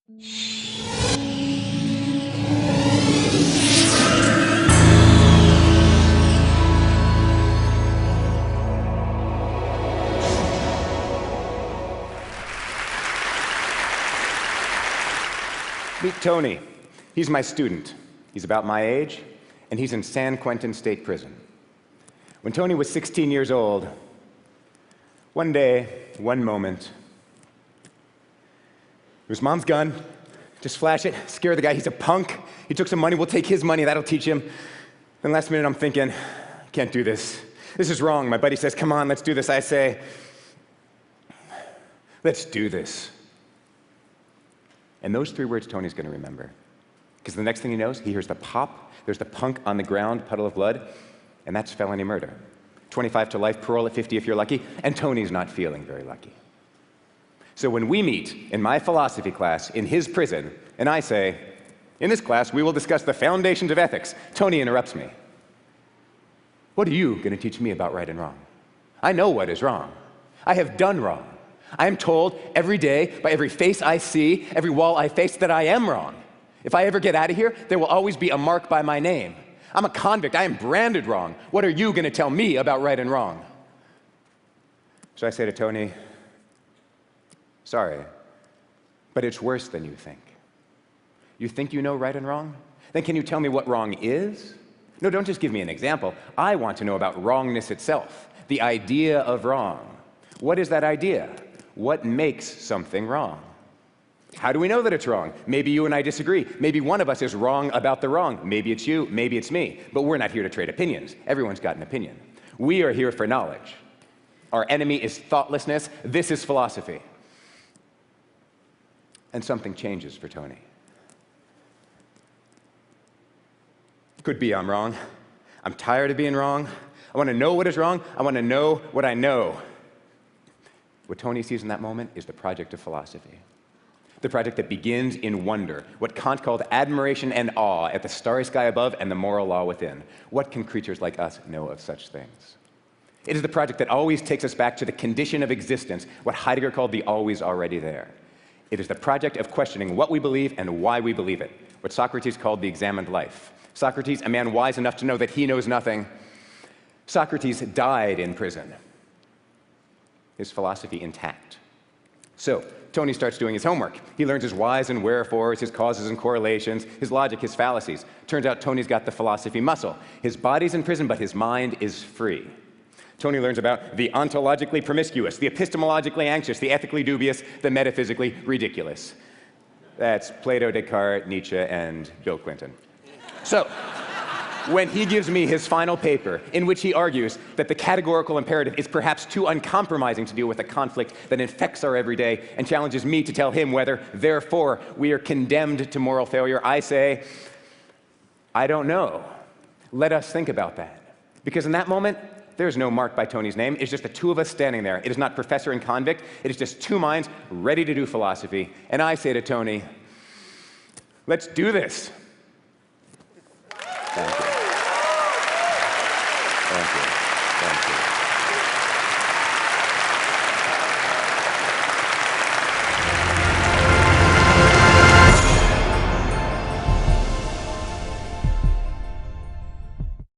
Meet Tony. He's my student. He's about my age, and he's in San Quentin State Prison. When Tony was 16 years old, one day, one moment, it was Mom's gun. Just flash it, scare the guy. He's a punk. He took some money. We'll take his money. That'll teach him. Then last minute, I'm thinking, I can't do this. This is wrong. My buddy says, come on, let's do this. I say, let's do this. And those 3 words Tony's going to remember. Because the next thing he knows, he hears the pop. There's the punk on the ground, puddle of blood. And that's felony murder. 25 to life, parole at 50 if you're lucky. And Tony's not feeling very lucky. So when we meet in my philosophy class in his prison, and I say, in this class, we will discuss the foundations of ethics, Tony interrupts me. What are you going to teach me about right and wrong? I know what is wrong. I have done wrong. I am told every day, by every face I see, every wall I face, that I am wrong. If I ever get out of here, there will always be a mark by my name. I'm a convict. I am branded wrong. What are you going to tell me about right and wrong? So I say to Tony, sorry, but it's worse than you think. You think you know right and wrong? Then can you tell me what wrong is? No, don't just give me an example. I want to know about wrongness itself, the idea of wrong. What is that idea? What makes something wrong? How do we know that it's wrong? Maybe you and I disagree. Maybe one of us is wrong about the wrong. Maybe it's you, maybe it's me. But we're not here to trade opinions. Everyone's got an opinion. We are here for knowledge. Our enemy is thoughtlessness. This is philosophy. And something changes for Tony. Could be I'm wrong. I'm tired of being wrong. I want to know what is wrong. I want to know what I know. What Tony sees in that moment is the project of philosophy. The project that begins in wonder, what Kant called admiration and awe at the starry sky above and the moral law within. What can creatures like us know of such things? It is the project that always takes us back to the condition of existence, what Heidegger called the always already there. It is the project of questioning what we believe and why we believe it, what Socrates called the examined life. Socrates, a man wise enough to know that he knows nothing. Socrates died in prison. His philosophy intact. So, Tony starts doing his homework. He learns his whys and wherefores, his causes and correlations, his logic, his fallacies. Turns out Tony's got the philosophy muscle. His body's in prison, but his mind is free. Tony learns about the ontologically promiscuous, the epistemologically anxious, the ethically dubious, the metaphysically ridiculous. That's Plato, Descartes, Nietzsche, and Bill Clinton. So, when he gives me his final paper, in which he argues that the categorical imperative is perhaps too uncompromising to deal with a conflict that infects our everyday and challenges me to tell him whether, therefore, we are condemned to moral failure, I say, I don't know. Let us think about that. Because in that moment, there's no mark by Tony's name. It's just the two of us standing there. It is not professor and convict. It is just two minds ready to do philosophy. And I say to Tony, let's do this. Thank you. Thank you. Thank you.